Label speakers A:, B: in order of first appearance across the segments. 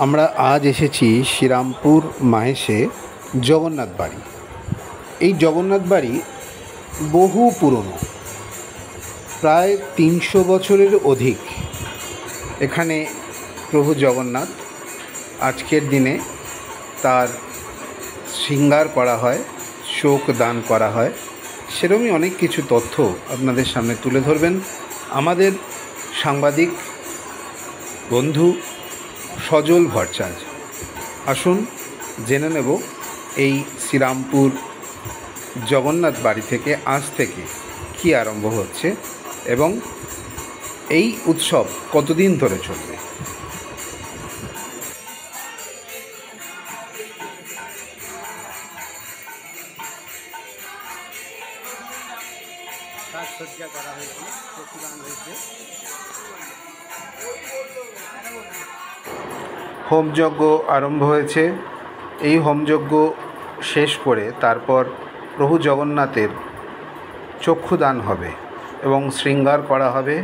A: আমরা আজ এসেছি শ্রীরামপুর মাহেশে জগন্নাথ বাড়ি। এই জগন্নাথ বাড়ি বহু পুরনো, প্রায় 300 বছরের অধিক। এখানে প্রভু জগন্নাথ আজকের দিনে তার শৃঙ্গার করা হয়, শোক দান করা হয়, সেরকমই অনেক কিছু তথ্য আপনাদের সামনে তুলে ধরবেন আমাদের সাংবাদিক বন্ধু সজল ভট্টাচার্য। আসুন জেনে নেব এই শ্রীরামপুর জগন্নাথ বাড়ি থেকে আজ থেকে কী আরম্ভ হচ্ছে এবং এই উৎসব কতদিন ধরে চলবে। সাজসজ্জা করা হয়েছে, চক্ষুদান হয়েছে, হোমযজ্ঞ আরম্ভ হয়েছে। এই হোমযজ্ঞ শেষ করে তারপর প্রভু জগন্নাথের চক্ষুদান হবে এবং শৃঙ্গার করা হবে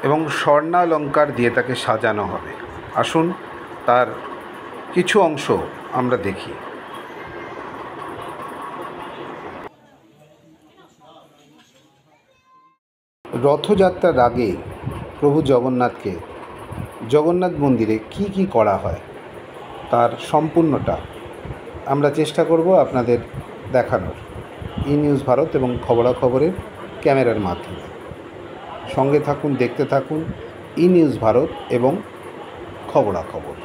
A: এবং স্বর্ণালঙ্কার দিয়ে তাকে সাজানো হবে। আসুন তার কিছু অংশ আমরা দেখি। রথযাত্রার আগে প্রভু জগন্নাথকে জগন্নাথ মন্দিরে কি কি করা হয় তার সম্পূর্ণটা আমরা চেষ্টা করব আপনাদের দেখানোর ই নিউজ ভারত এবং খবরাখবরের ক্যামেরার মাধ্যমে। সঙ্গে থাকুন, দেখতে থাকুন ই নিউজ ভারত এবং খবরাখবর।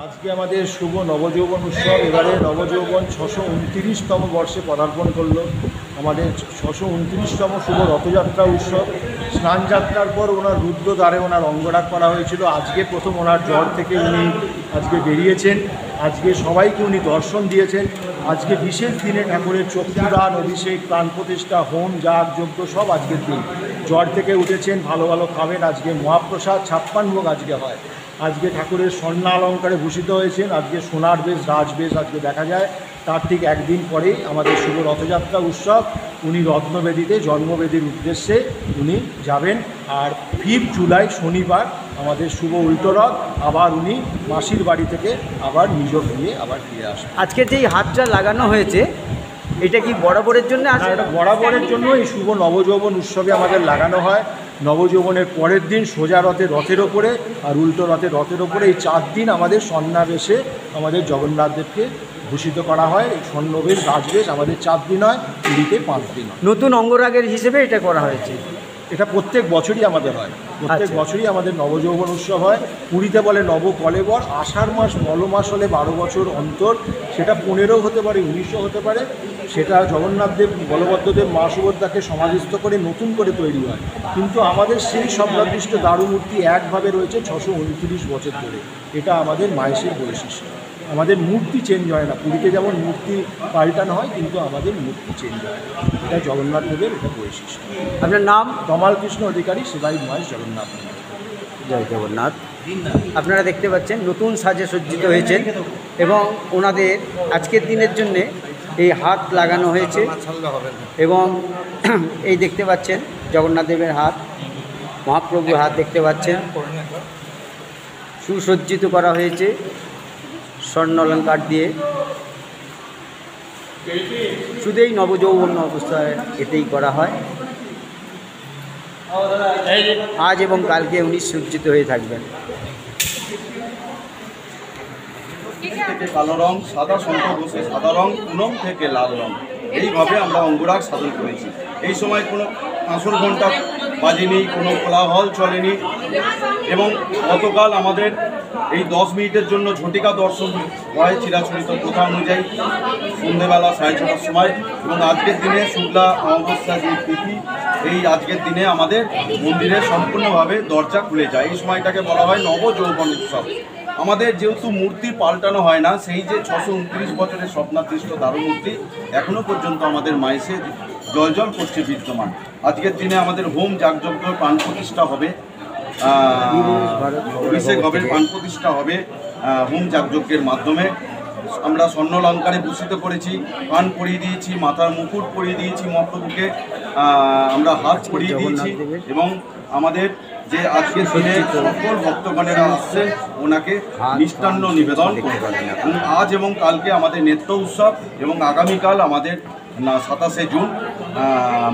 B: আজকে আমাদের শুভ নবযৌবন উৎসব। এবারে নবযৌবন 629তম বর্ষে পদার্পণ করলো। আমাদের 629তম শুভ রথযাত্রা উৎসব। স্নানযাত্রার পর ওনার রুদ্রদ্বারে ওনার অঙ্গরাগ করা হয়েছিল। আজকে প্রথম ওনার জ্বর থেকে উনি আজকে বেরিয়েছেন। আজকে সবাইকে উনি দর্শন দিয়েছেন। আজকে বিশেষ দিনে ঠাকুরের চক্ষুদান, অভিষেক, প্রাণ প্রতিষ্ঠা, হোম, যাগ, যজ্ঞ সব আজকের দিন। জ্বর থেকে উঠেছেন, ভালো ভালো খাবেন। আজকে মহাপ্রসাদ 56 ভোগ আজকে হয়। আজকে ঠাকুরের স্বর্ণালঙ্কারে ভূষিত হয়েছেন। আজকে সোনার বেশ, রাজবেশ আজকে দেখা যায়। তার ঠিক একদিন পরেই আমাদের শুভ রথযাত্রা উৎসব। উনি রত্নবেদীতে জন্মবেদীর উদ্দেশ্যে উনি যাবেন। আর 5 জুলাই শনিবার আমাদের শুভ উল্টো রথ। আবার উনি মাসির বাড়ি থেকে আবার নিজ গিয়ে আবার ফিরে আসেন।
C: আজকে যেই হাতটা লাগানো হয়েছে এটা কি বরাবরের জন্য আছে?
B: এটা বরাবরের জন্য এই শুভ নবযৌবন উৎসবে আমাদের লাগানো হয়। নবযৌবনের পরের দিন সোজা রথের ওপরে আর উল্টো রথের ওপরে এই 4 দিন আমাদের স্বর্ণাবেশে আমাদের জগন্নাথদেবকে ভূষিত করা হয়। এই স্বর্ণবেশ, রাজবেশ আমাদের 4 দিন হয়, পুরীতে 5 দিন হয়।
C: নতুন অঙ্গরাগের হিসেবে এটা করা হয়েছে।
B: এটা প্রত্যেক বছরই আমাদের হয়। প্রত্যেক বছরই আমাদের নবযৌবন উৎসব হয়। পুরীতে বলে নবকলেবর। আষাঢ় মাস মলমাস হলে 12 বছর অন্তর, সেটা 15 হতে পারে, 19 হতে পারে। সেটা জগন্নাথদেব, বলভদ্রদেব, মা সুভদ্রাকে সমাধিস্থ করে নতুন করে তৈরি হয়। কিন্তু আমাদের সেই সম্রাদৃষ্ট দারুমূর্তি একভাবে রয়েছে 629 বছর ধরে। এটা আমাদের মাহেশের বৈশিষ্ট্য। আমাদের মূর্তি চেঞ্জ হয় না। পুরীতে যেমন মূর্তি পাল্টানো হয়, কিন্তু আমাদের মূর্তি চেঞ্জ হয় না। এটা জগন্নাথ দেবের এটা বৈশিষ্ট্য।
C: আপনার নাম?
B: তমাল কৃষ্ণ অধিকারী, সেবাই মহেশ জগন্নাথ।
C: জয় জগন্নাথ। আপনারা দেখতে পাচ্ছেন নতুন সাজে সজ্জিত হয়েছেন এবং ওনাদের আজকের দিনের জন্যে এই হাত লাগানো হয়েছে এবং এই দেখতে পাচ্ছেন জগন্নাথ দেবের হাত, মহাপ্রভুর হাত দেখতে পাচ্ছেন, সুসজ্জিত করা হয়েছে স্বর্ণ অলঙ্কার দিয়ে। শুধু এই নবযৌবন অবস্থায় এতেই করা হয়। আজ এবং কালকে উনি সজ্জিত হয়ে থাকবেন।
D: থেকে কালো রং, সাদা শঙ্খ বসে সাদা রং, পুনম থেকে লাল রং, এইভাবে আমরা অঙ্গরাগ সাধন করেছি। এই সময় কোনো আসর ঘণ্টা বাজেনি, কোনো কোলাহল চলেনি এবং গতকাল আমাদের এই 10 মিনিটের জন্য ঝটিকা দর্শন হয় চিরাচরিত প্রথা অনুযায়ী সন্ধ্যেবেলা 6:30টার সময়। এবং আজকের দিনে শুক্লা অমাবস্যা যে তিথি, এই আজকের দিনে আমাদের মন্দিরে সম্পূর্ণভাবে দরজা খুলে যায়। এই সময়টাকে বলা হয় নবযৌবন উৎসব। আমাদের যেহেতু মূর্তি পাল্টানো হয় না, সেই যে 629 বছরের স্বপ্নাদৃষ্ট দারুমূর্তি এখনও পর্যন্ত আমাদের মায়েসে জল করছে বিদ্যমান। আজকের দিনে আমাদের হোম, যাগযজ্ঞ, প্রাণ প্রতিষ্ঠা হবে, অভিষেক হবে, প্রাণ প্রতিষ্ঠা হবে হোম যাগযজ্ঞের মাধ্যমে। আমরা স্বর্ণলঙ্কারে ভূষিত করেছি, কান পরিয়ে দিয়েছি, মাথার মুকুট পরিয়ে দিয়েছি মহাপ্রভুকে, আমরা হাত পরিয়ে দিয়েছি এবং আমাদের যে আজকের দিনে সকল ভক্তগণেরা আসছে ওনাকে মিষ্টান্ন নিবেদন করবেন। এবং আজ এবং কালকে আমাদের নেত্য উৎসব এবং আগামীকাল আমাদের 27শে জুন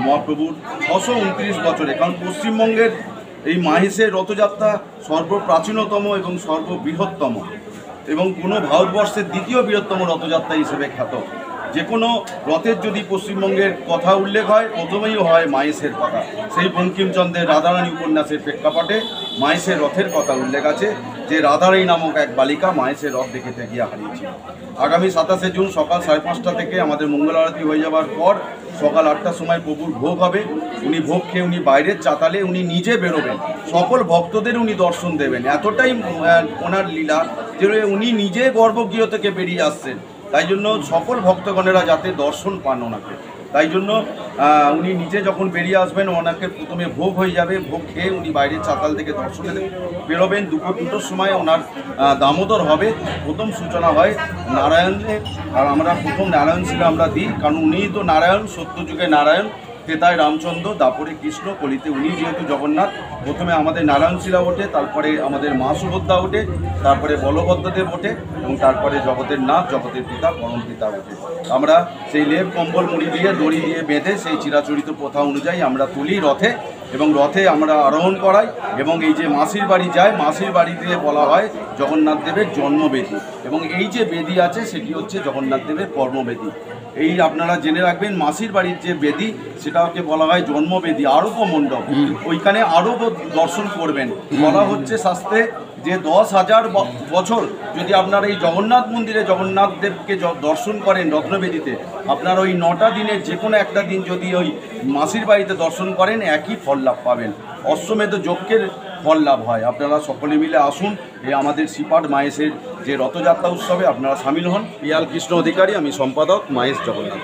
D: মহাপ্রভুর 629 বছরে, কারণ পশ্চিমবঙ্গের এই মাহেশের রথযাত্রা সর্বপ্রাচীনতম এবং সর্ববৃহত্তম এবং কোনো ভারতবর্ষের দ্বিতীয় বৃহত্তম রথযাত্রা হিসেবে খ্যাত। যে কোনো রথের যদি পশ্চিমবঙ্গের কথা উল্লেখ হয় প্রথমেই হয় মাহেশের কথা। সেই বঙ্কিমচন্দ্রের রাধারানী উপন্যাসের প্রেক্ষাপটে মাহেশের রথের কথা উল্লেখ আছে যে রাধারানী নামক এক বালিকা মাহেশের রথ দেখে গিয়ে হারিয়েছিল। আগামী 27শে জুন সকাল 5:30 থেকে আমাদের মঙ্গল আরতি হয়ে যাওয়ার পর সকাল 8টার সময় প্রভুর ভোগ হবে। উনি ভোগ খেয়ে উনি বাইরের চাতালে উনি নিজে বেরোবেন, সকল ভক্তদের উনি দর্শন দেবেন। এতটাই ওনার লীলা যে উনি নিজে গর্ভগৃহ থেকে বেরিয়ে আসছেন, তাই জন্য সকল ভক্তগণেরা যাতে দর্শন পান ওনাকে। তাই জন্য উনি নিজে যখন বেরিয়ে আসবেন ওনাকে প্রথমে ভোগ হয়ে যাবে, ভোগ খেয়ে উনি বাইরের চাতাল থেকে দর্শনে বেরোবেন। দুপুর 2টোর সময় ওনার দামোদর হবে। প্রথম সূচনা হয় নারায়ণের, আর আমরা প্রথম নারায়ণ শিলা আমরা দিই, কারণ উনি তো নারায়ণ, সত্যযুগে নারায়ণ, ক্রেতায় রামচন্দ্র, দাপরে কৃষ্ণ, কলিতে উনি যেহেতু জগন্নাথ। প্রথমে আমাদের নারায়ণ শিলা ওঠে, তারপরে আমাদের মা সুভদ্রা ওঠে, তারপরে বলভদ্রদেব ওঠে এবং তারপরে জগতের নাথ, জগতের পিতা, পরম পিতা ওঠে। আমরা সেই লেপ কম্বল মুড়ি দিয়ে দড়ি দিয়ে বেঁধে সেই চিরাচরিত প্রথা অনুযায়ী আমরা তুলি রথে এবং রথে আমরা আরোহণ করাই এবং এই যে মাসির বাড়ি যায়, মাসির বাড়িতে বলা হয় জগন্নাথ দেবের জন্মবেদী এবং এই যে বেদী আছে সেটি হচ্ছে জগন্নাথ দেবের কর্মবেদী। এই আপনারা জেনে রাখবেন, মাসির বাড়ির যে বেদী সেটাকে বলা হয় জন্মবেদী, আরোপ মণ্ডপ। ওইখানে আরোপ দর্শন করবেন। বলা হচ্ছে শাস্ত্রে যে 10,000 বছর যদি আপনারা এই জগন্নাথ মন্দিরে জগন্নাথ দেবকে দর্শন করেন রত্নবেদীতে, আপনারা ওই 9টা দিনের যে কোনো একটা দিন যদি ওই মাসির বাড়িতে দর্শন করেন একই ফল লাভ পাবেন, অশ্বমেধ যজ্ঞের ফল লাভ হয়। আপনারা সকলে মিলে আসুন এই আমাদের শ্রীপাঠ মাহেশের যে রথযাত্রা উৎসবে আপনারা সামিল হন। পিয়াল কৃষ্ণ অধিকারী, আমি সম্পাদক মাহেশ জগন্নাথ।